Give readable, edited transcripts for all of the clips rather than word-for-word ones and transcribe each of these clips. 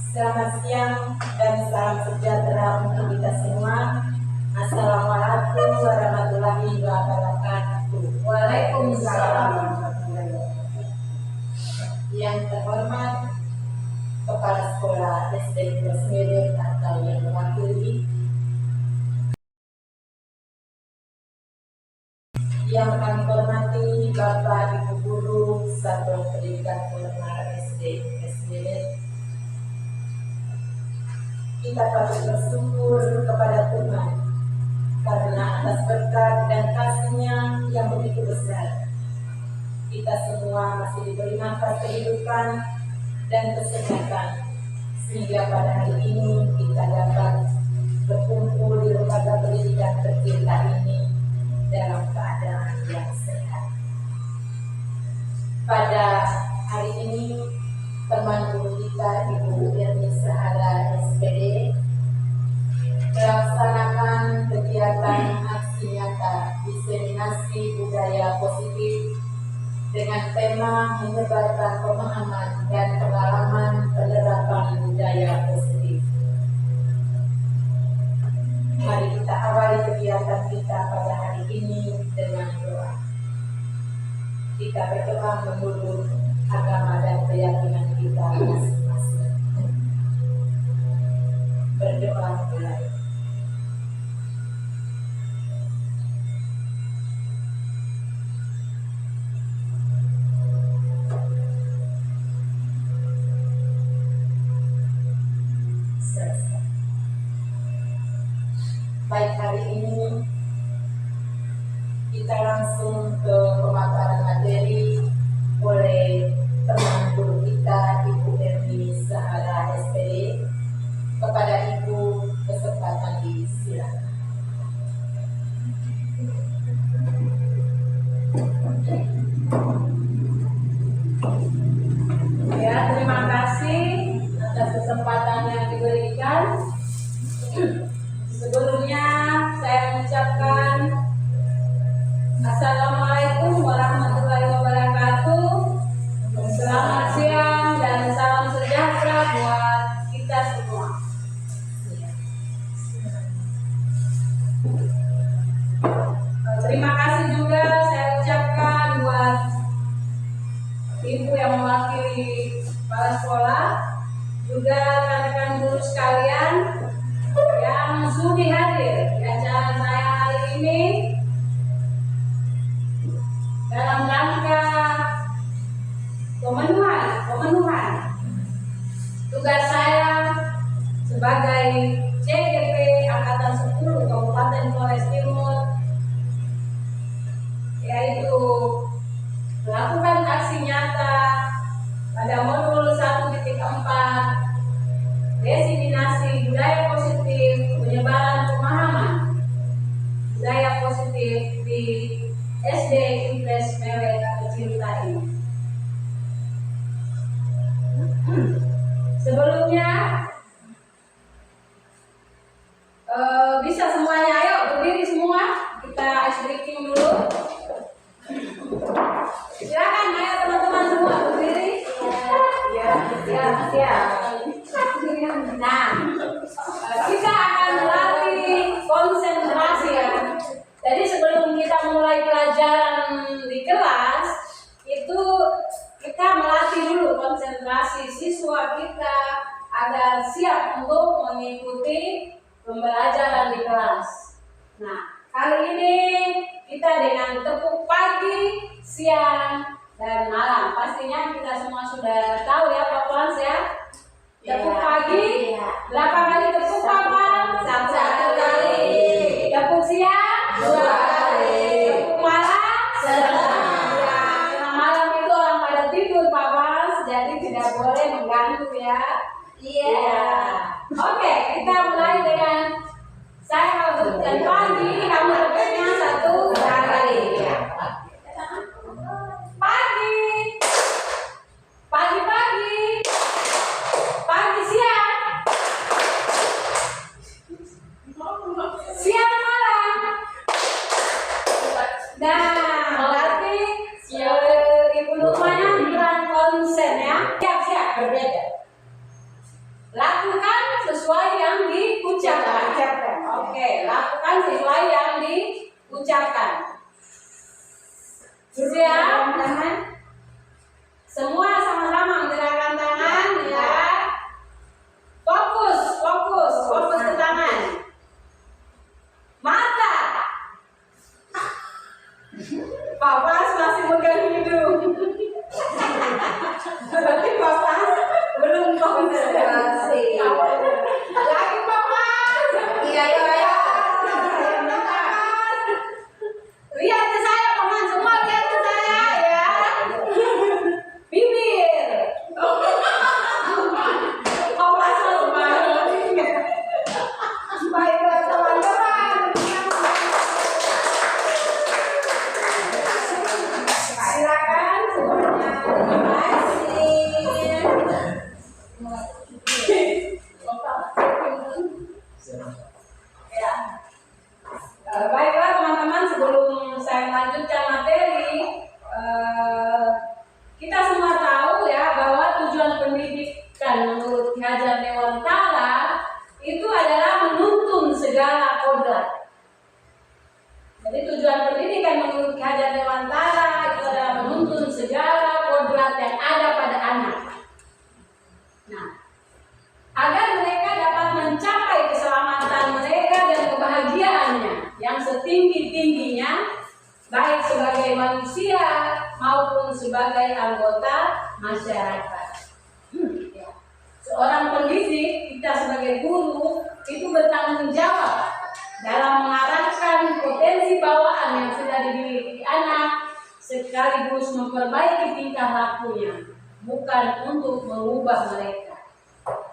Selamat siang dan salam sejahtera untuk kita semua. Assalamualaikum warahmatullahi wabarakatuh. Waalaikumsalam. Yang terhormat Kepala Sekolah SD Merit atau yang mewakili, yang kami hormati Bapak Ibu Guru Satuan Pendidikan Formal SD Merit. Kita patut bersyukur kepada Tuhan karena atas berkat dan kasih-Nya yang begitu besar. Kita semua masih diberi nafas kehidupan dan kesehatan, sehingga pada hari ini kita dapat berkumpul di lembaga pendidikan tercinta ini dalam keadaan yang sehat. Pada hari ini teman guru kita Ibu Erni Sahara SPD melaksanakan kegiatan aksi nyata diseminasi budaya positif dengan tema menyebarkan pemahaman dan pengalaman penerapan budaya positif. Mari kita awali kegiatan kita pada hari ini dengan doa. Kita berdoa menurut agama dan keyakinan kita masing-masing. Berdoa mulai. Selesai. Baik, hari ini kita langsung ke pemaparan materi oleh teman guru kita Ibu Erni Sahara SPD. Kepada Ibu kesempatan disilakan. Ya, terima kasih atas kesempatan yang diberikan. Sebelumnya saya mengucapkan Assalamualaikum warahmatullahi wabarakatuh. Selamat siang dan salam sejahtera buat kita semua. Terima kasih juga saya ucapkan buat Ibu yang mewakili kepala sekolah, juga rekan-rekan guru sekalian yang sudi hadir di acara saya hari ini dalam rangka pemenuhan tugas saya sebagai CGP Angkatan 10 Kabupaten Flores Timur, yaitu melakukan aksi nyata pada modul 1.4 diseminasi budaya positif, penyebaran pemahaman budaya positif di SD Impres Mewek tercinta ini. Sebelumnya bisa semuanya, ayo berdiri semua, kita ice breaking dulu. Silakan, ayo teman-teman semua berdiri. Ya. Nah, kita akan melatih konsentrasi ya. Jadi sebelum kita mulai pelajaran di kelas, itu kita melatih dulu konsentrasi siswa kita agar siap untuk mengikuti pembelajaran di kelas. Nah, kali ini kita dengan tepuk pagi, siang, dan malam. Pastinya kita semua sudah tahu ya Pak Frans ya. Tepuk pagi, berapa kali tepuk Papa? 1 kali. Tepuk siang, 2 kali. Tepuk malam, 1 kali. Karena malam itu orang pada tidur Papa, jadi tidak boleh mengganggu ya. Iya. Oke, kita mulai dengan saya sebutkan pagi, kamu tepuknya 1 kali. Ya. Pagi siang malam. Nah, berarti Ibu Lukmanya bukan konsen ya. Siap berbeda. ucapkan. Siap? Semua sama-sama menggerakkan tangan ya. Fokus ke tangan. Mata. Papa masih megang hidung. Berarti Papa belum konsentrasi. Lagi Papa. Iya, ayo. Lihat ke saya, teman semua lihat ke saya ya. Bibir. Papa semangat. Baiklah teman-teman. Silakan semuanya. Terima kasih. Ya. Baiklah teman-teman, sebelum saya lanjutkan materi, kita semua tahu ya bahwa tujuan pendidikan menurut Ki Hajar Dewantara itu adalah menuntun segala kodrat. Jadi tujuan pendidikan menurut Ki Hajar Dewantara itu adalah menuntun segala kodrat yang ada pada anak. Nah, agar mereka dapat mencapai keselamatan mereka dan kebahagiaannya yang setinggi-tingginya, baik sebagai manusia maupun sebagai anggota masyarakat. Ya. Seorang pendidik, kita sebagai guru itu bertanggung jawab dalam mengarahkan potensi bawaan yang sudah dimiliki anak, sekaligus memperbaiki tingkah lakunya, bukan untuk mengubah mereka.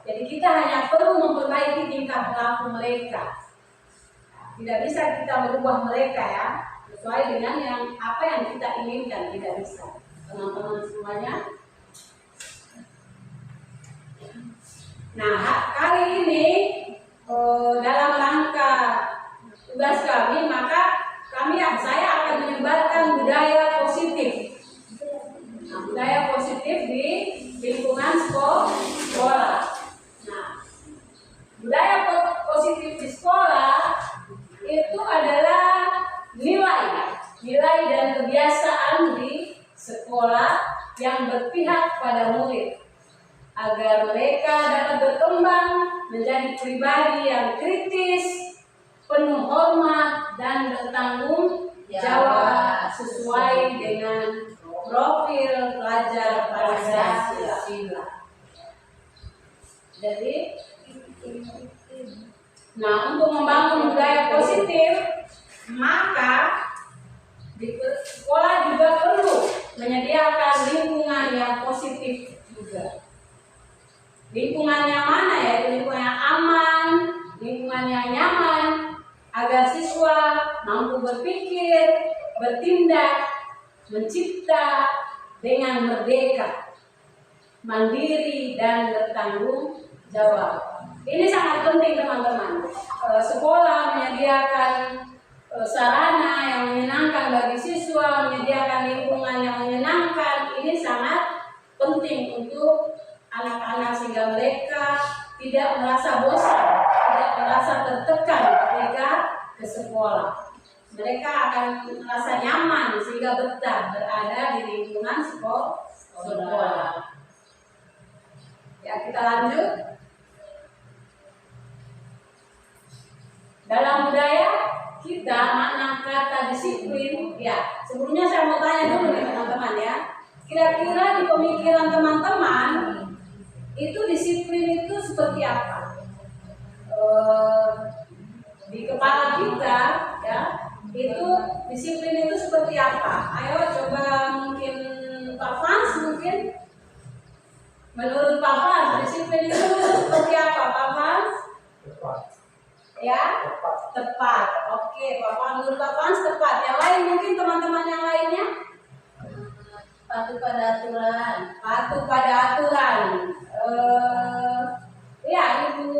Jadi kita hanya perlu memperbaiki tingkah laku mereka. Tidak bisa kita merubah mereka ya, sesuai dengan apa yang kita inginkan, tidak bisa. Teman-teman semuanya. Nah, kali ini dalam rangka tugas kami, maka saya akan menyebarkan budaya positif. Nah, budaya positif di lingkungan sekolah. Nah, budaya positif di sekolah itu adalah nilai dan kebiasaan di sekolah yang berpihak pada murid, agar mereka dapat berkembang menjadi pribadi yang kritis, penuh hormat dan bertanggung jawab sesuai dengan profil pelajar Pancasila. Jadi, nah, untuk membangun budaya positif, maka di sekolah juga perlu menyediakan lingkungan yang positif juga. Lingkungannya mana ya? Lingkungan yang aman, lingkungan yang nyaman, agar siswa mampu berpikir, bertindak, mencipta dengan merdeka, mandiri dan bertanggung jawab. Ini sangat penting teman-teman. Sekolah menyediakan sarana yang menyenangkan bagi siswa, menyediakan lingkungan yang menyenangkan. Ini sangat penting untuk anak-anak sehingga mereka tidak merasa bosan, tidak merasa tertekan ketika ke sekolah. Mereka akan merasa nyaman sehingga betah berada di lingkungan sekolah. Ya, kita lanjut. Dalam budaya kita, makna kata disiplin, ya sebelumnya saya mau tanya dulu nih teman-teman ya. Kira-kira di pemikiran teman-teman itu disiplin itu seperti apa? Di kepala kita ya, itu disiplin itu seperti apa? Ayo coba mungkin Pak Frans mungkin. Menurut Pak Frans, disiplin itu seperti apa Pak Frans? Ya, tepat. Oke, menurut Pak Frans tepat. Yang lain mungkin teman-teman yang lainnya? Patuh pada aturan. Patuh pada aturan. Ya, Ibu.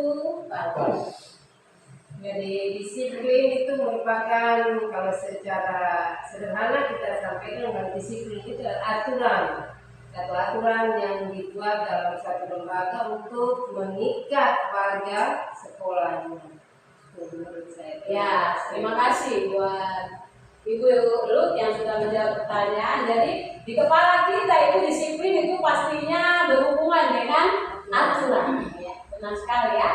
Jadi disiplin itu merupakan, kalau secara sederhana kita sampaikan bahwa disiplin itu adalah aturan atau aturan yang dibuat dalam satu lembaga untuk mengikat warga sekolahnya. Menurut saya. Ya, terima kasih buat Ibu Lut yang sudah menjawab pertanyaan. Jadi di kepala kita itu disiplin itu pastinya berhubungan dengan aturan. Ya, benar sekali ya.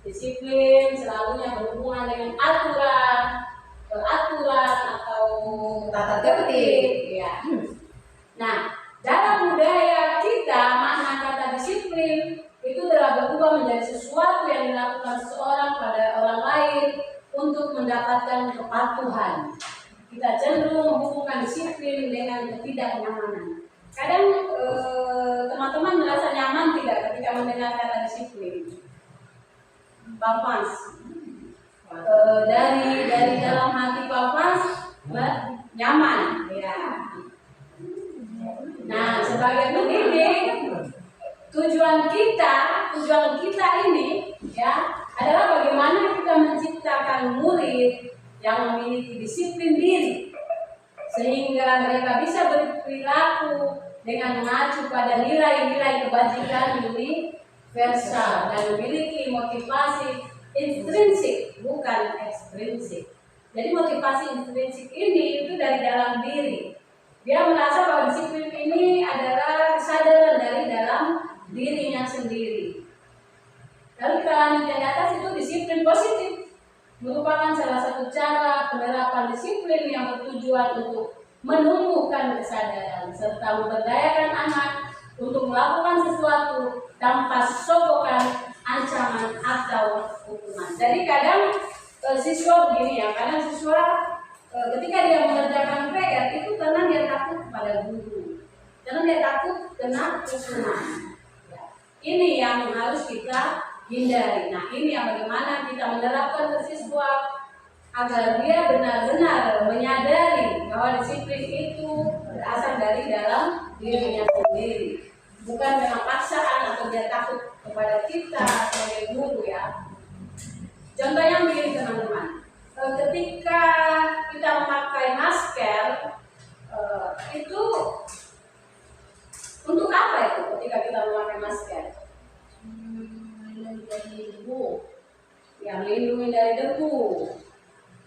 Disiplin selalunya berhubungan dengan aturan, peraturan atau Tata tertib. Ya. Nah, dalam budaya kita makna kata disiplin itu telah berubah menjadi sesuatu yang dilakukan seseorang pada orang lain untuk mendapatkan kepatuhan. Kita cenderung menghubungkan disiplin dengan ketidaknyamanan. Kadang teman-teman merasa nyaman tidak ketika mendengar kata disiplin? Pak Fans, dari dalam hati Pak Fans nyaman, ya. Nah, sebagai pendidik, tujuan kita ini ya adalah bagaimana kita menciptakan murid yang memiliki disiplin diri sehingga mereka bisa berperilaku dengan mengacu pada nilai-nilai kebajikan universal dan memiliki motivasi intrinsik bukan ekstrinsik. Jadi motivasi intrinsik ini itu dari dalam diri. Dia merasa bahwa disiplin ini adalah kesadaran dari dalam dirinya sendiri. Lalu kita lanjut di atas, itu disiplin positif merupakan salah satu cara penerapan disiplin yang bertujuan untuk menumbuhkan kesadaran serta memberdayakan anak untuk melakukan sesuatu tanpa sogokan, ancaman atau hukuman. Jadi kadang siswa begini ya, kadang siswa ketika dia mengerjakan PR itu karena dia takut kepada guru, karena dia takut kena hukuman. Ya. Ini yang harus kita hindari. Nah, ini yang bagaimana kita menerapkan ke siswa agar dia benar-benar menyadari bahwa disiplin itu berasal dari dalam dirinya sendiri, bukan dengan paksaan atau dia takut kepada kita sebagai guru ya. Contohnya begini teman-teman, ketika kita memakai masker itu untuk apa itu? Ketika kita memakai masker dari debu, yang melindungi dari debu.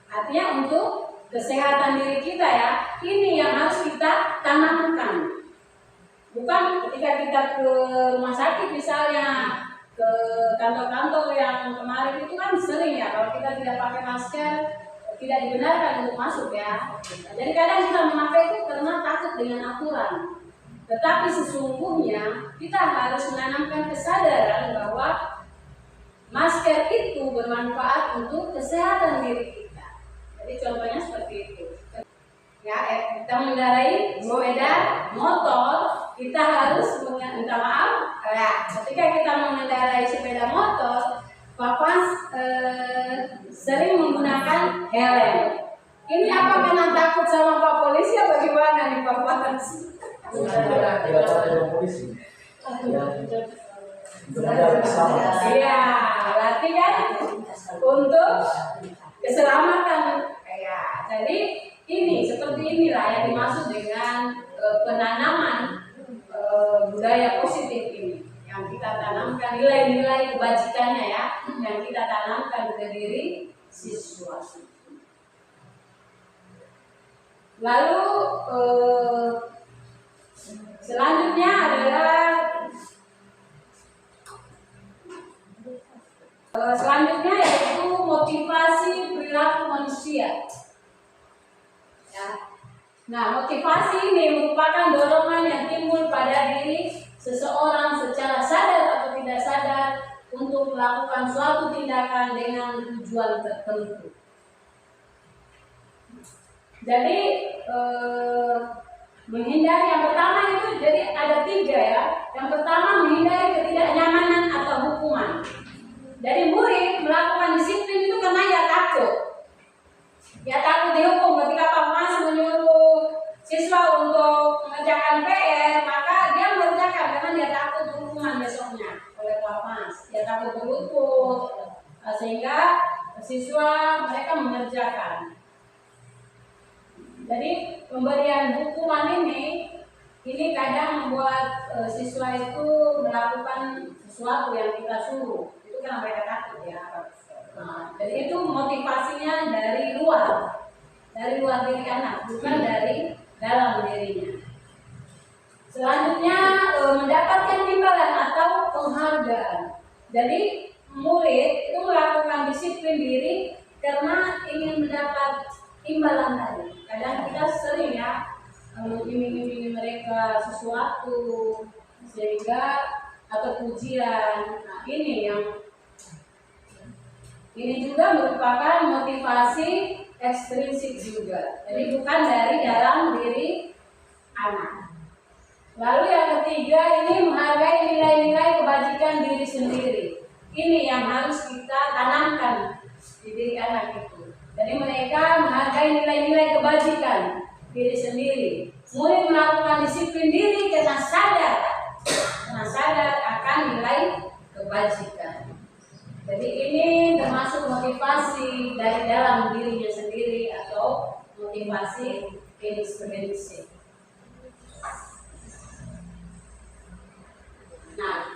Artinya untuk kesehatan diri kita ya. Ini yang harus kita tanamkan. Bukan ketika kita ke rumah sakit misalnya, ke kantor-kantor yang kemarin itu kan sering ya, kalau kita tidak pakai masker tidak dibenarkan untuk masuk ya. Jadi kadang kita memakai itu karena takut dengan aturan. Tetapi sesungguhnya kita harus menanamkan kesadaran bahwa masker itu bermanfaat untuk kesehatan diri kita. Jadi contohnya seperti itu. Ya, kita mengendarai sepeda motor, kita harus minta maaf. Ya, ketika kita mengendarai sepeda motor, Bapak sering menggunakan helm. Ini apa karena takut sama Pak Polisi atau bagaimana nih Bapak? Tidak takut polisi. Iya, berarti kan untuk keselamatan. Ya, jadi ini seperti inilah yang dimaksud dengan penanaman budaya positif ini, yang kita tanamkan nilai-nilai kebajikannya ya, yang kita tanamkan ke diri siswa. Lalu selanjutnya adalah yaitu motivasi perilaku manusia. Ya. Nah, motivasi ini merupakan dorongan yang timbul pada diri seseorang secara sadar atau tidak sadar untuk melakukan suatu tindakan dengan tujuan tertentu. Jadi menghindari yang pertama itu jadi ada 3 ya. Yang pertama menghindari ketidaknyamanan atau hukuman. Dari murid melakukan disiplin itu karena ia takut. Ia takut dihukum. Ketika Pak Mas menyuruh siswa untuk mengerjakan PR, maka dia mengerjakan karena dia takut hukuman besoknya oleh Pak Mas. Dia takut berlutut, sehingga siswa mereka mengerjakan. Jadi pemberian hukuman ini kadang membuat siswa itu melakukan sesuatu yang kita suruh. Itu karena mereka takut ya. Nah, jadi itu motivasinya dari luar. dari luar diri anak, bukan dari dalam dirinya. Selanjutnya mendapatkan imbalan atau penghargaan. Jadi murid itu melakukan disiplin diri karena ingin mendapat imbalan tadi. Kadang kita sering ya mengiming-imingi mereka sesuatu sehingga atau pujian. Nah, ini juga merupakan motivasi ekstrinsik juga. Jadi bukan dari dalam diri anak. Lalu yang ketiga ini menghargai nilai-nilai kebajikan diri sendiri. Ini yang harus kita tanamkan di diri anak itu. Jadi mereka menghargai nilai-nilai kebajikan diri sendiri. Murid melakukan disiplin diri karena sadar akan nilai kebajikan. Jadi ini termasuk motivasi dari dalam dirinya sendiri atau motivasi intrinsik. Nah,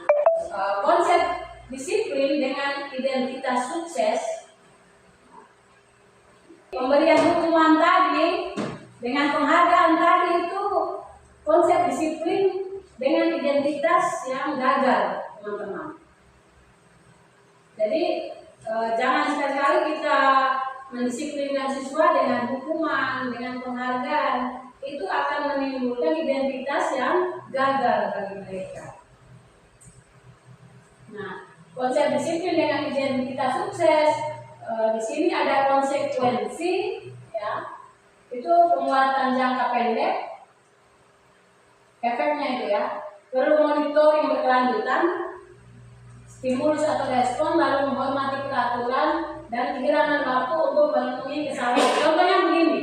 konsep disiplin dengan identitas sukses, pemberian hukuman tadi dengan penghargaan tadi itu konsep disiplin dengan identitas yang gagal, teman-teman. Jadi jangan sekali-kali kita mendisiplinkan siswa dengan hukuman, dengan penghargaan, itu akan menimbulkan identitas yang gagal bagi mereka. Nah, konsep disiplin dengan identitas sukses, di sini ada konsekuensi, ya, itu penguatan jangka pendek, efeknya itu ya, perlu monitoring berkelanjutan, stimulus atau respon, lalu menghormati peraturan dan kehilangan waktu untuk memenuhi kesalahan. Contohnya begini,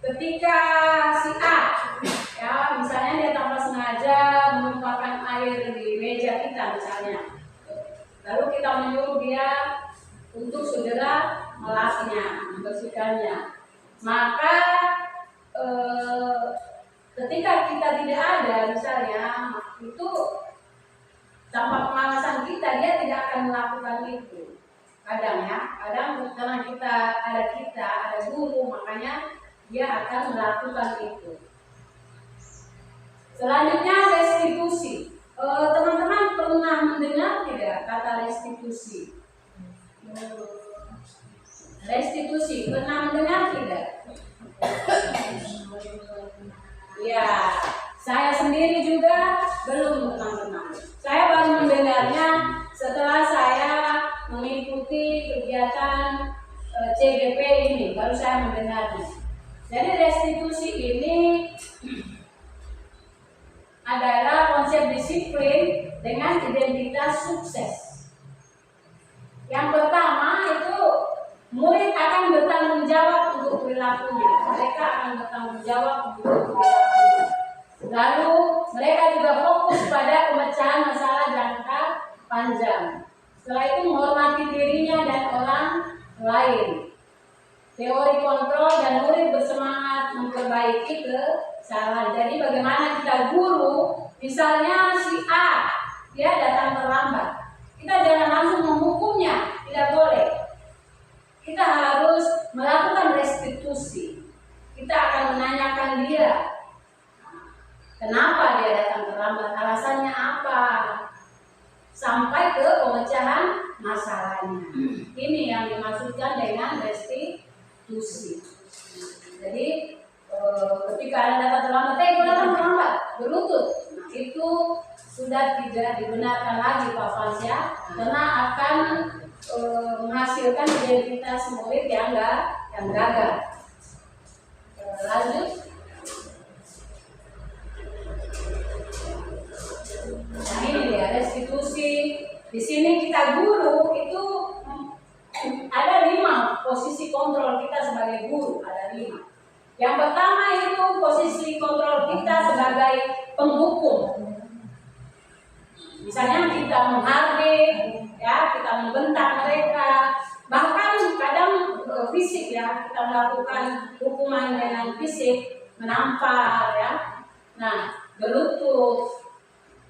ketika si A, ya misalnya dia tanpa sengaja menumpahkan air di meja kita misalnya, lalu kita menyuruh dia untuk segera melapnya, membersihkannya, maka ketika kita tidak ada misalnya, itu tanpa pengawasan kita dia tidak akan melakukan itu. Kadang karena kita ada guru, makanya dia akan melakukan itu. Selanjutnya restitusi. Teman-teman pernah mendengar tidak kata restitusi? Restitusi pernah mendengar tidak? Ya, saya sendiri juga belum, teman-teman. Saya baru mendengarnya setelah saya mengikuti kegiatan CGP ini, baru saya mendengarnya. Jadi restitusi ini adalah konsep disiplin dengan identitas sukses. Yang pertama itu murid akan bertanggung jawab untuk perilakunya. Mereka akan bertanggung jawab untuk perilakunya. Lalu mereka juga fokus pada pemecahan masalah jangka panjang. Setelah itu menghormati dirinya dan orang lain. Teori kontrol dan murid bersemangat memperbaiki kesalahan. Jadi bagaimana kita guru, misalnya si A, dia datang terlambat, kita jangan langsung menghukumnya, tidak boleh. Kita harus melakukan restitusi. Kita akan menanyakan dia, kenapa dia datang terlambat, alasannya apa, sampai ke pemecahan masalahnya. Ini yang dimaksudkan dengan restitusi. Jadi ketika Anda datang terlambat, kalau datang terlambat, berlutut, nah, itu sudah tidak dibenarkan lagi Pak Fansya, karena akan menghasilkan identitas murid yang gagal. Lanjut. Nah ini dia restitusi. Di sini kita guru itu ada 5 posisi kontrol kita sebagai guru, ada 5. Yang pertama itu posisi kontrol kita sebagai penghukum. Misalnya kita menghardik, ya, kita membentak mereka, bahkan kadang fisik ya, kita melakukan hukuman dengan fisik, menampar ya. Nah, berlutut.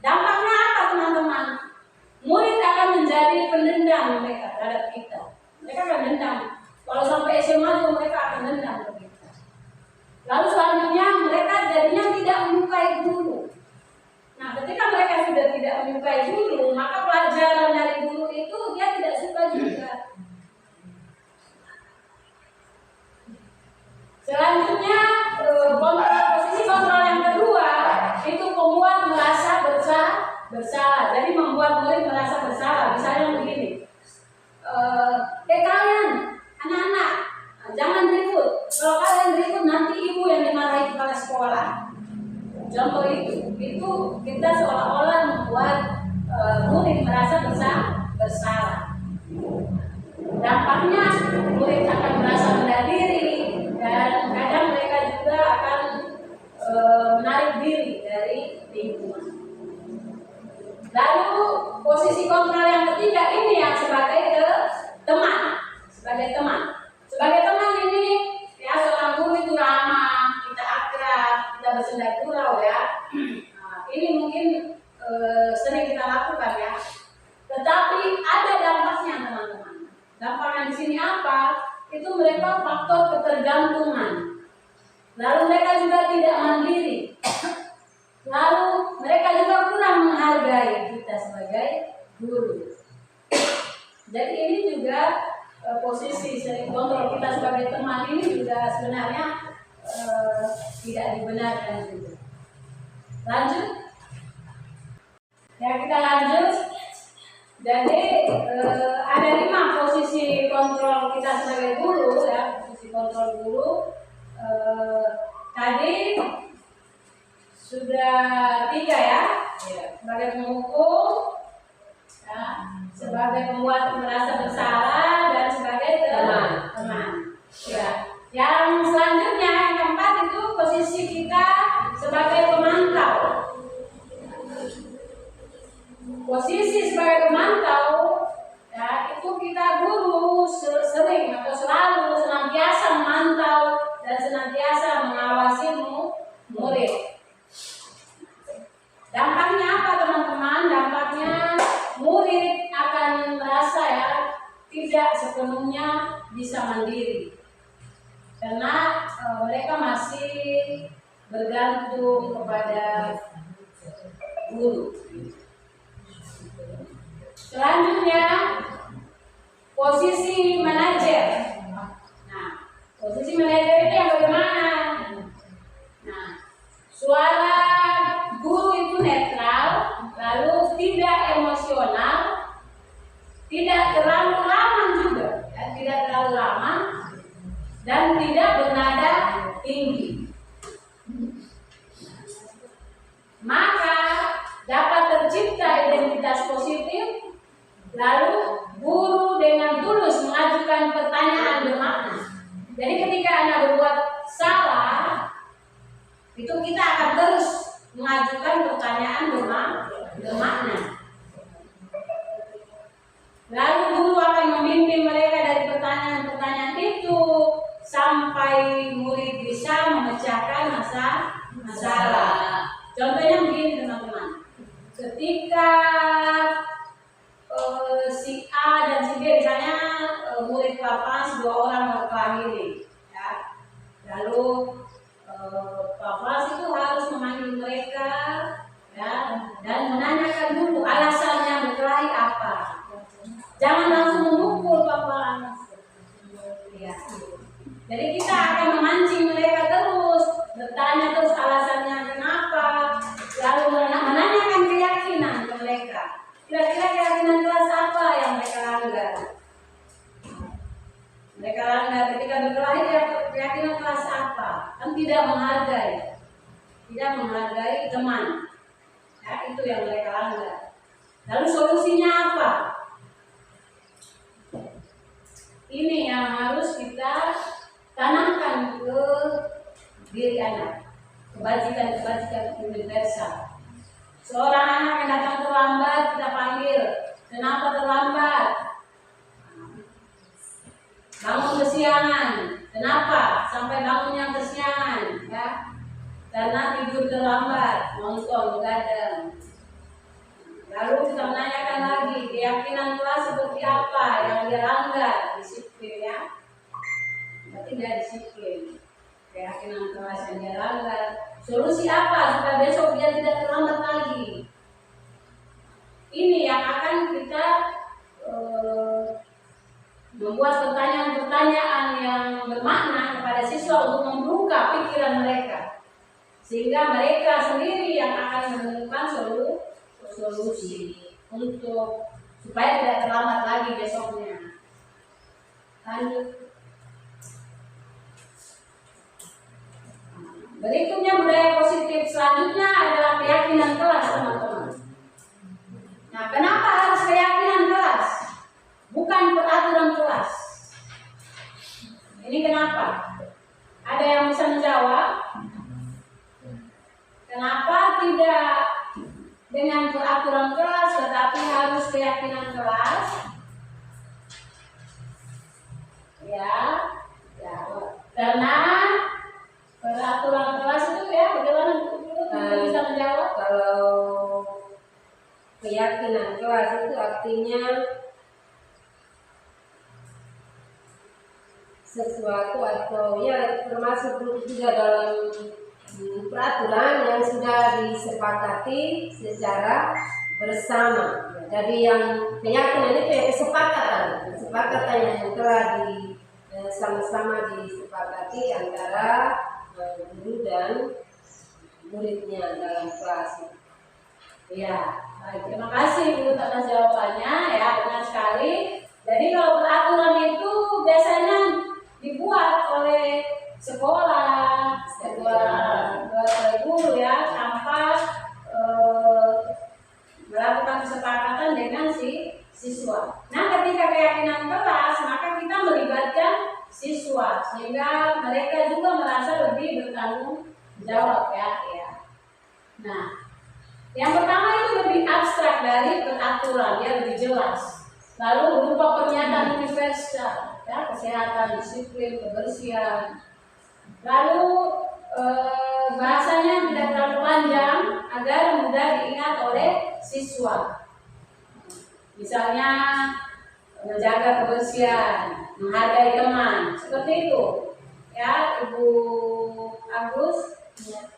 Dampaknya apa teman-teman? Murid akan menjadi pendendam mereka terhadap kita. Mereka akan dendam. Kalau sampai SMA juga mereka akan dendam ke kita. Lalu selanjutnya mereka jadinya tidak menyukai guru. Nah, ketika mereka sudah tidak menyukai guru, maka pelajaran dari guru itu dia tidak suka juga. Selanjutnya posisi kontrol yang kedua itu membuat merasa bersalah. Jadi membuat murid merasa bersalah. Misalnya begini, kalian anak-anak jangan ribut. Kalau kalian ribut nanti ibu yang dimarahi kepala sekolah. Contoh itu kita seolah-olah membuat murid merasa bersalah. Dampaknya murid akan merasa rendah diri dan kadang mereka juga akan menarik diri dari lingkungan. Lalu posisi kontrol yang ketiga ini yang sebagai teman. Sebagai teman ini ya seorang guru itu ramah, kita akrab, kita bersenda gurau ya. Nah, ini mungkin sering kita lakukan ya. Tetapi ada dampaknya teman-teman. Dampaknya di sini apa? Itu mereka faktor ketergantungan. Lalu mereka juga tidak mandiri. Lalu mereka juga kurang menghargai kita sebagai guru. Jadi ini juga posisi sering kontrol kita sebagai teman ini juga sebenarnya tidak dibenarkan juga. Lanjut. Ya kita lanjut. Jadi ada 5 posisi kontrol kita sebagai guru ya, posisi kontrol guru. Tadi sudah 3 ya, sebagai penghukum, ya, sebagai pembuat merasa bersalah dan sebagai teman. Ya. Yang selanjutnya yang keempat itu posisi kita sebagai pemantau. Posisi sebagai pemantau, ya itu kita guru sering atau selalu senantiasa memantau dan senantiasa mengawasi murid. Dampaknya apa teman-teman? Dampaknya murid akan merasa ya tidak sepenuhnya bisa mandiri karena mereka masih bergantung kepada guru. Selanjutnya posisi manajer. Nah, posisi manajer itu yang bagaimana? Nah, suara guru itu netral, lalu tidak emosional, tidak terlalu lama juga, ya, tidak terlalu lama, dan tidak bernada tinggi. Maka dapat tercipta identitas positif. Lalu guru dengan tulus mengajukan pertanyaan bermakna. Jadi ketika Anda berbuat salah, itu kita akan terus mengajukan pertanyaan bermakna. Lalu guru akan membimbing mereka dari pertanyaan-pertanyaan itu sampai murid bisa memecahkan masalah. Contohnya begini teman-teman. Ketika si A dan si B misalnya murid kelas 2 orang berkelahi ya. Lalu kelas itu harus memanggil mereka ya dan menanyakan dulu alasannya berkelahi apa. Jangan langsung memukul kelas. Ya. Jadi kita akan memancing mereka terus, bertanya terus alasannya kenapa, lalu menanyakan keyakinan ke mereka. Kira-kira keyakinan kelas apa yang mereka langgar? Mereka langgar ketika berkelahi keyakinan kelas apa? Kan tidak menghargai teman. Ya, itu yang mereka langgar. Lalu solusinya apa? Ini yang harus kita tanamkan ke diri anak. Kebajikan universal. Seorang anak yang datang terlambat kita panggil, kenapa terlambat? Bangun kesiangan, kenapa sampai bangunnya kesiangan? Ya, karena tidur terlambat, nonton begadang. Lalu kita menanyakan lagi keyakinan kelas seperti apa yang dia langgar, disiplin ya. tidak disiplin. Keyakinan keras yang dia langgar. Solusi apa supaya besok dia tidak terlambat lagi? Ini yang akan kita membuat pertanyaan-pertanyaan yang bermakna kepada siswa untuk membuka pikiran mereka, sehingga mereka sendiri yang akan menemukan solusi untuk supaya tidak terlambat lagi besoknya. Lanjut. Berikutnya budaya positif selanjutnya adalah keyakinan kelas, teman-teman. Nah, kenapa harus keyakinan kelas? Bukan peraturan kelas. Ini kenapa? Ada yang bisa menjawab? Kenapa tidak dengan peraturan kelas tetapi harus keyakinan kelas? Ya, karena peraturan kelas itu ya bagaimana bisa menjawab? Kalau keyakinan kelas itu artinya sesuatu atau ya termasuk juga dalam peraturan yang sudah disepakati secara bersama. Jadi yang keyakinan itu ya kesepakatan yang telah sama-sama disepakati antara guru dan muridnya dalam kelas. Ya, baik, terima kasih Bu atas jawabannya ya, benar sekali. Jadi kalau peraturan itu biasanya dibuat oleh sekolah, oleh guru ya, tanpa melakukan kesepakatan dengan si siswa. Nah, ketika keyakinan kelas, maka kita melibatkan siswa sehingga mereka juga merasa lebih bertanggung jawab ya. Nah, yang pertama itu lebih abstrak dari peraturan, ya lebih jelas. Lalu berupa pernyataan universal, ya kesehatan, disiplin, kebersihan. Lalu bahasanya tidak terlalu panjang agar mudah diingat oleh siswa. Misalnya menjaga kebersihan, menghargai teman, seperti itu. Ya, Ibu Agus.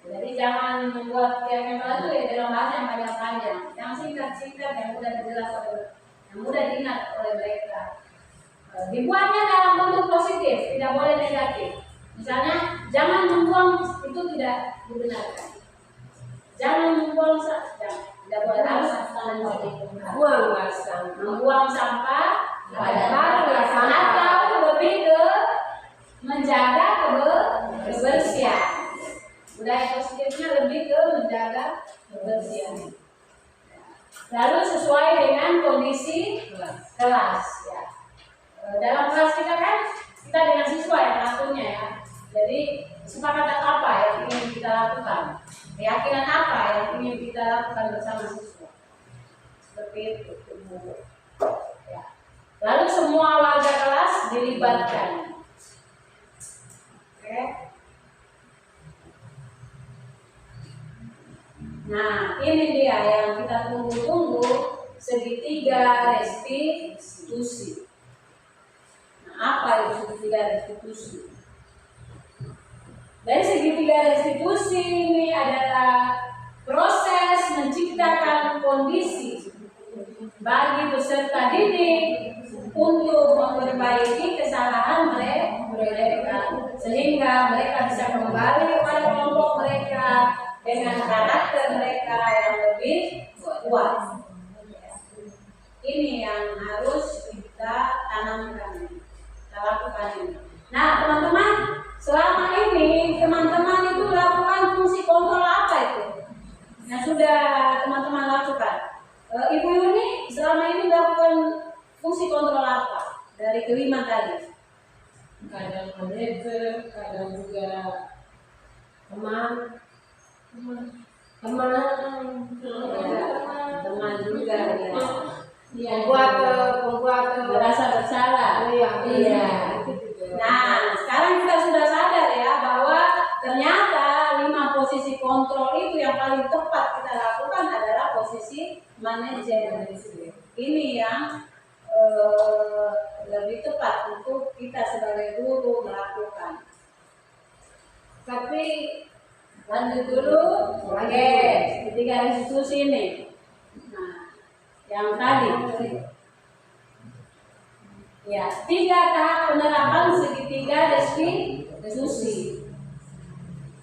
Jadi jangan membuat keyakinan kelas itu ya dalam bahasa yang panjang-panjang, yang singkat-singkat, yang mudah dijelas yang mudah diingat oleh mereka. Dibuatnya dalam bentuk positif, tidak boleh negatif. Misalnya, jangan membuang, itu tidak dibenarkan. Jangan membuang sampah, tidak boleh, harus membuang sampah atau lebih ke menjaga kebersihan. Budaya positifnya lebih ke menjaga kebersihan. Lalu sesuai dengan kondisi kelas ya. Dalam kelas kita kan kita dengan siswa yang mengaturnya ya. Jadi kesepakatan apa yang ingin kita lakukan, keyakinan apa yang ingin kita lakukan bersama siswa. Seperti itu. Ya. Lalu semua warga kelas dilibatkan. Oke. Nah, ini dia yang kita tunggu-tunggu, segitiga restitusi. Nah, apa itu segitiga restitusi? Dari segitiga restitusi ini adalah proses menciptakan kondisi bagi peserta didik untuk memperbaiki kesalahan mereka, sehingga mereka bisa kembali kepada kelompok mereka dengan karakter mereka yang lebih kuat. Ini yang harus kita tanamkan, kita lakukan ini. Nah, teman-teman, selama ini teman-teman itu lakukan fungsi kontrol apa itu? Yang sudah teman-teman lakukan. Ibu Yuni selama ini lakukan fungsi kontrol apa dari kelima tadi? Kadang manajer, kadang juga teman juga ya. Pembuat merasa bersalah. Iya. Nah, sekarang kita sudah sadar ya bahwa ternyata 5 posisi kontrol itu yang paling tepat kita lakukan adalah posisi manajer. Ini yang lebih tepat untuk kita sebagai guru melakukan. Tapi Lanjut dulu. Oke, ketiga institusi ini. Nah, yang tadi. Ya, 3 tahap penerapan segitiga restitusi.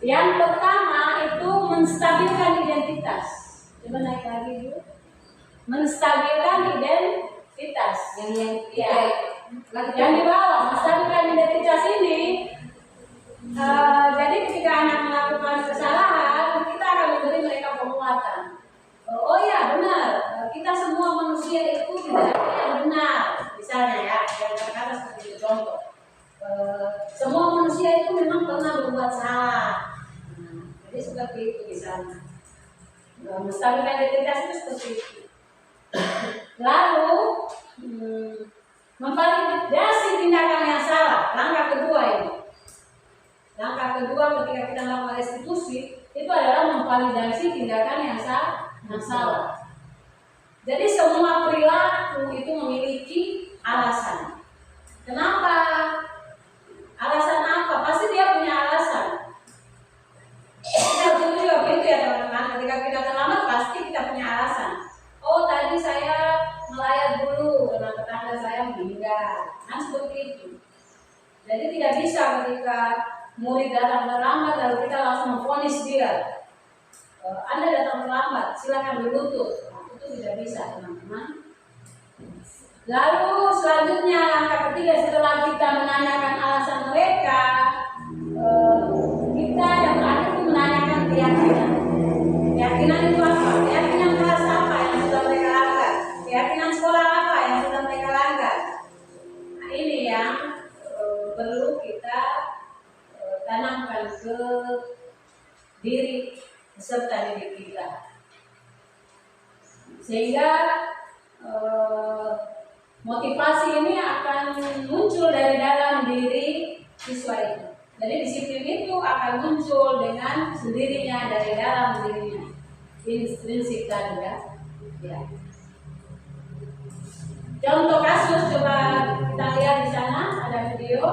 Yang pertama itu menstabilkan identitas. Coba naik lagi dulu. Menstabilkan identitas. Yang di bawah, menstabilkan identitas ini. Jadi ketika anak melakukan kesalahan, kita akan memberi mereka penguatan. Oh ya benar, kita semua manusia itu tidak ada yang benar. Misalnya ya, yang kata seperti itu contoh. Semua manusia itu memang pernah berbuat salah. Jadi seperti itu misalnya. Menstabilkan identitas itu seperti itu. Lalu memvalidasi tindakan yang salah. Langkah kedua ini. Langkah kedua ketika kita melakukan restitusi itu adalah memvalidasi tindakan yang salah. Jadi semua perilaku itu memiliki alasan. Kenapa? Alasan apa? Pasti dia punya alasan. Kita dulu juga begitu ya teman-teman. Ketika kita terlambat pasti kita punya alasan. Oh tadi saya melayat dulu karena tetangga saya meninggal. Nah seperti itu. Jadi tidak bisa ketika murid datang terlambat lalu kita langsung memvonis dia. Anda datang terlambat, silakan berlutut. Nah, itu tidak bisa teman-teman. Lalu selanjutnya langkah ketiga setelah kita menanyakan alasan mereka, kita yang terakhir itu menanyakan keyakinan. Keyakinan itu apa? Keyakinan kelas apa yang sudah mereka langgar? Keyakinan sekolah apa yang sudah mereka langgar? Nah ini yang perlu kita tanamkan ke diri peserta didik kita, sehingga motivasi ini akan muncul dari dalam diri siswa itu. Jadi disiplin itu akan muncul dengan sendirinya dari dalam dirinya. Prinsip tadi ya. Contoh kasus coba kita lihat di sana ada video.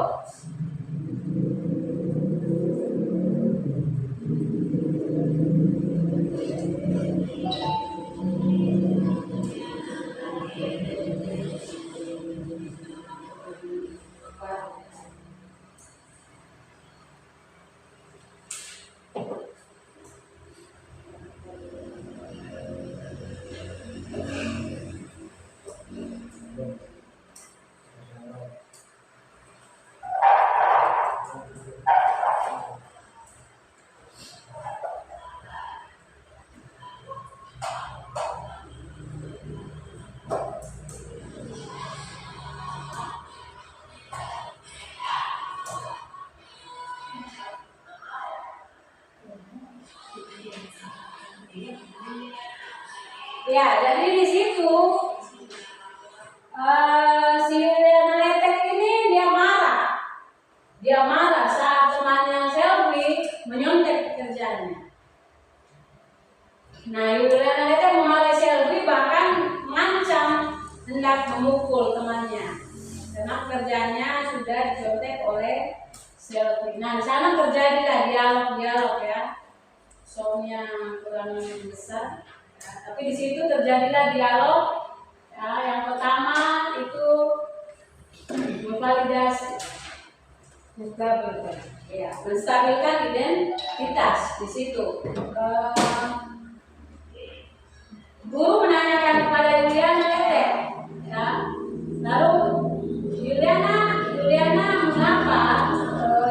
Ya, jadi di situ si Liana Letek ini dia marah saat temannya Selvi menyontek pekerjaannya. Nah, Liana Letek memarahi Selvi bahkan mengancam hendak memukul temannya karena pekerjaannya sudah dicontek oleh Selvi. Nah, di sana terjadilah dialog ya, soalnya kurang besar. Nah, tapi di situ terjadilah dialog. Ya, yang pertama itu memvalidasi, menstabilkan identitas di situ. Guru menanyakan kepada Yuliana Letek, ya. Lalu Yuliana mengapa?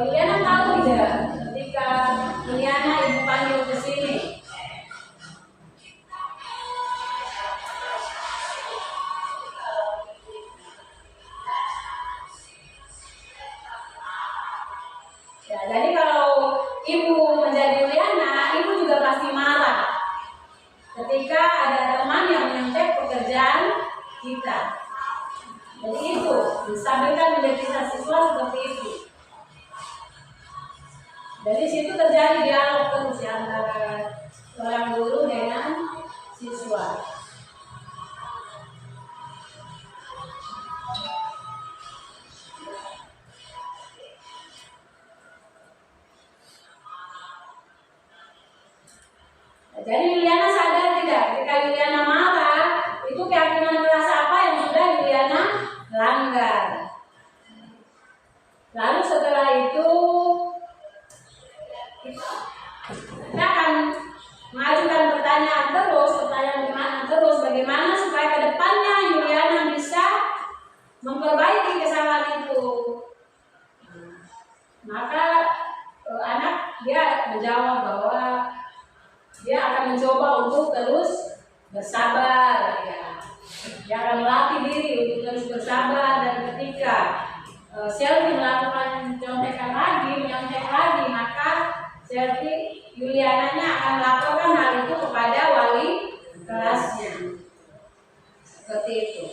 Yuliana tahu tidak ketika Yuliana ibu panggil ke sini. Ya, jadi kalau ibu menjadi Yuliana, ibu juga pasti marah ketika ada teman yang menyontek pekerjaan kita. Jadi itu, menstabilkan identitas siswa seperti itu. Dari situ terjadi dialog terus antara seorang guru dengan siswa. Jadi Yuliana sadar tidak ketika Yuliana marah itu keyakinan keras apa yang sudah Yuliana langgar. Lalu setelah itu kita akan mengajukan pertanyaan terus bagaimana supaya ke depannya Yuliana bisa memperbaiki kesalahan itu. Maka anak dia menjawab bahwa dia akan mencoba untuk terus bersabar, ya. Dia akan melatih diri untuk terus bersabar, dan ketika Selvi melakukan menyontek lagi, maka Selvi Yuliananya akan melaporkan hal itu kepada wali kelasnya. Seperti itu.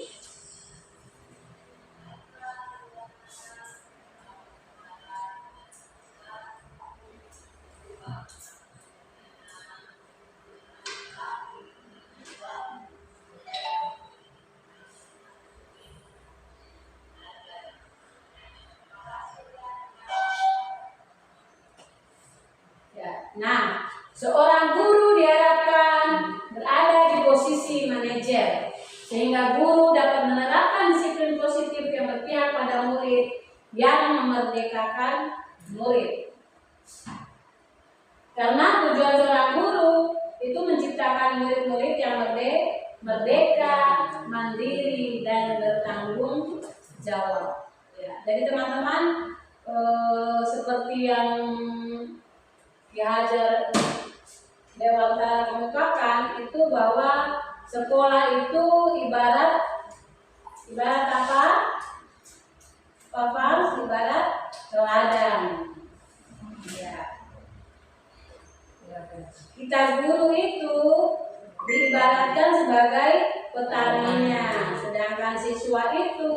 Nah, seorang guru diharapkan berada di posisi manajer, sehingga guru dapat menerapkan disiplin positif yang berpihak pada murid yang memerdekakan murid. Karena tujuan seorang guru itu menciptakan murid-murid yang merdeka, mandiri, dan bertanggung jawab. Ya, jadi teman-teman, seperti yang Ki Hajar Dewantara kemukakan itu bahwa sekolah itu ibarat apa? Ibarat teladan. Ya. Kita guru itu diibaratkan sebagai petaninya, sedangkan siswa itu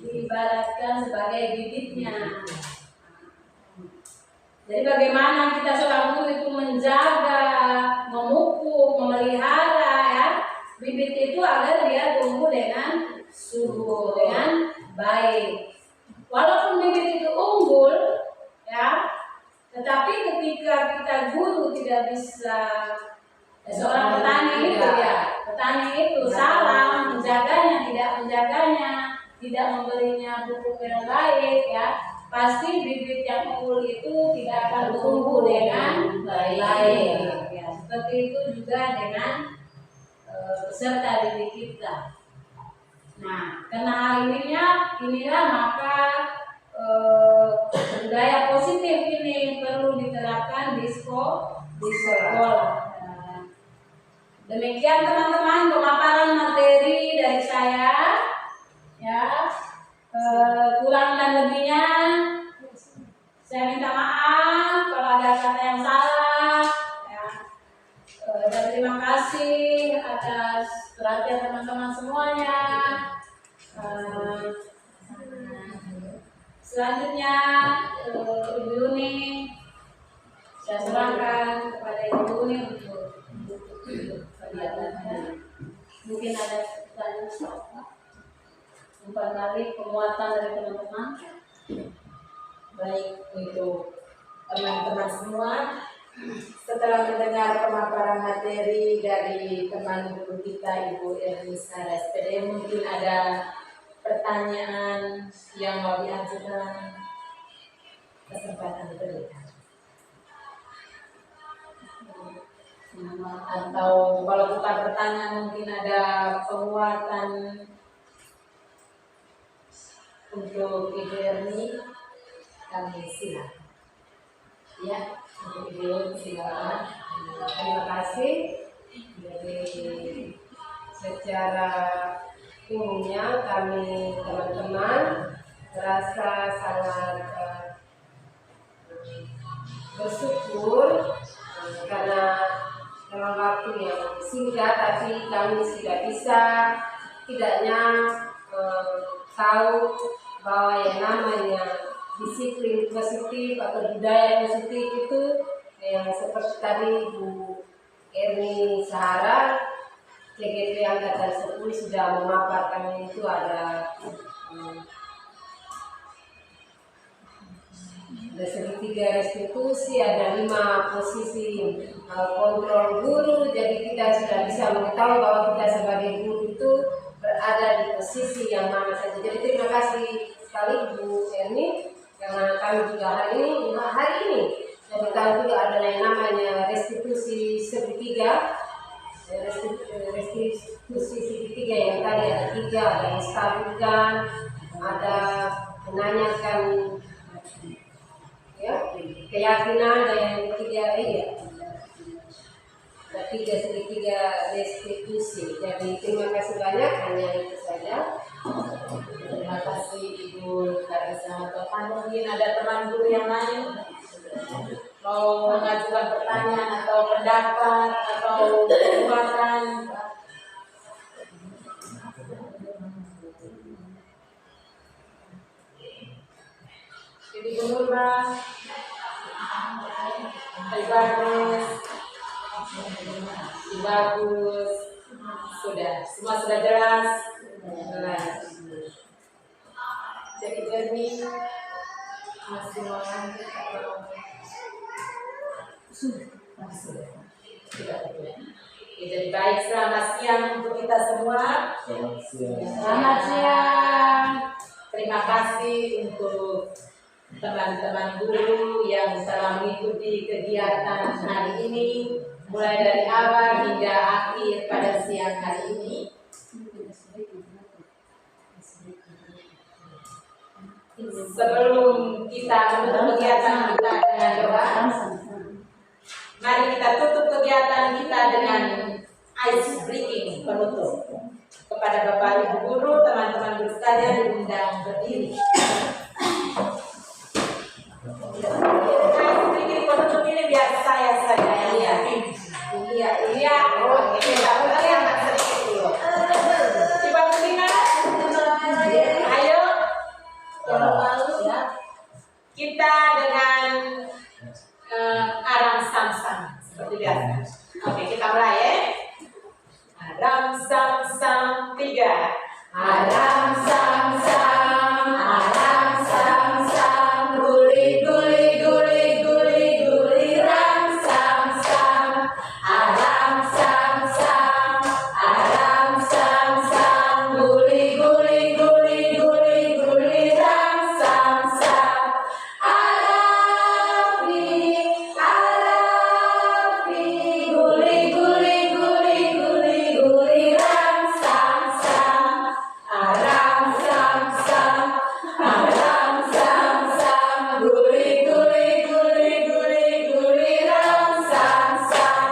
diibaratkan sebagai bibitnya. Jadi bagaimana kita seorang guru itu menjaga, memupuk, memelihara ya bibit itu agar dia tumbuh dengan subur, dengan baik. Walaupun bibit itu unggul, ya, tetapi ketika kita guru tidak bisa, seorang petani itu salah menjaganya, tidak memberinya pupuk yang baik, ya. Pasti bibit yang unggul itu tidak akan tumbuh dengan baik. Ya, seperti itu juga dengan peserta didik kita. Nah, karena hal inilah maka budaya positif ini perlu diterapkan di sekolah. Demikian teman-teman pemaparan materi dari saya. Ya. Kurang dan lebihnya saya minta maaf kalau ada kata yang salah, ya. Dan terima kasih atas perhatian teman-teman semuanya. Selanjutnya Ibu Yuni, saya serahkan kepada Ibu Yuni untuk kegiatannya. Mungkin ada pertanyaan. Umpan balik penguatan dari teman-teman. Baik, untuk teman-teman semua, setelah mendengar pemaparan materi dari teman guru kita Ibu Erni Sara SPD, mungkin ada pertanyaan yang mau diajukan, kesempatan diberikan. Atau kalau bukan pertanyaan, mungkin ada penguatan untuk Ibu Erni, kami silakan. Ya, untuk Ibu silakan. Terima kasih. Jadi secara umumnya kami teman-teman merasa sangat bersyukur karena dalam waktu yang singkat tapi kami sudah bisa tidaknya tahu bahwa yang namanya disiplin positif atau budaya positif itu yang seperti tadi Bu Erni Sahara CGP Angkatan 10 sudah memaparkan, itu ada 3 restitusi, ada 5 posisi kontrol guru. Jadi kita sudah bisa mengetahui bahwa kita sebagai guru itu berada di posisi yang mana saja. Jadi terima kasih sekali Bu Erni, karena kami juga hari ini dan tahu juga ada yang namanya restitusi segitiga. Restitusi segitiga yang tadi ada 3, ada yang stabilkan, ada menanyakan ya keyakinan, dan yang ketiga ada 3 segitiga restitusi. Jadi terima kasih banyak, hanya itu saja. Terima kasih Ibu Karisa. Mungkin ada teman guru yang lain mau mengajukan pertanyaan atau pendapat atau penguatan. Jadi Bu Nurma, Bagus, bagus, semua sudah jelas. Jadi Erni masih mau lanjut atau sudah? Tidak. Oke, jadi baik, selamat siang untuk kita semua. Selamat siang. Selamat siang. Terima kasih untuk teman-teman guru yang telah mengikuti kegiatan hari ini, mulai dari awal hingga akhir pada siang hari ini. Sebelum kita menutup kegiatan kita dengan doa, mari kita tutup kegiatan kita dengan ice breaking penutup. Kepada Bapak Ibu guru, teman-teman guru sekalian diundang berdiri. Ice breaking penutup ini biar saya saja. Iya. Oke, kita mulai anak sedikit dulu. Coba berikan. Ayo. Kita dengan aram sam-sam seperti biasa. Oke, kita mulai ya. Aram sam-sam 3. Aram sam-sam, aram sam-sam, guli guli guli guli guli ram sam-sam. Aram sam-sam, aram sam-sam, guli guli guli guli guli ram sam-sam. Arafi, guli guli guli guli guli ram sam-sam. Aram sam-sam, aram sam-sam, guli guli guli guli guli ram sam-sam.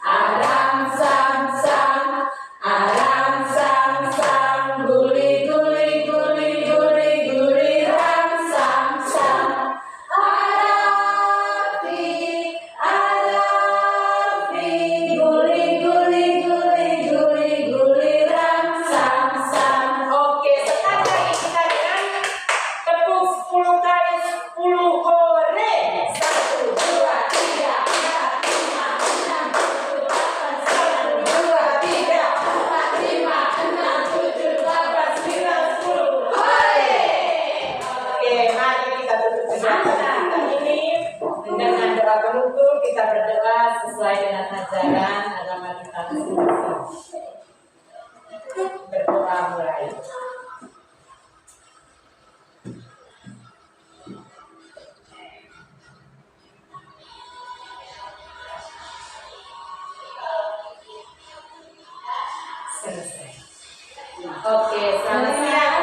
Aram sam-sam, aram sam-sam, guli guli guli guli guli ram sam-sam. Arafi, guli guli guli guli guli ram sam-sam. Oke, sekali lagi kita dengan tepuk 10 kali 10 hore. 1, 2, 3, 4, 5, 6, 7, 8, 1, 2, 3, 4, 5, 6, 7, 8, 9, 10. Hore! Oke, mari kita tutup kegiatan kita ini dengan doa penutup. Kita berdoa sesuai dengan ajaran agama kita masing-masing. Berdoa mulai. Selesai. Oke, selamat siang.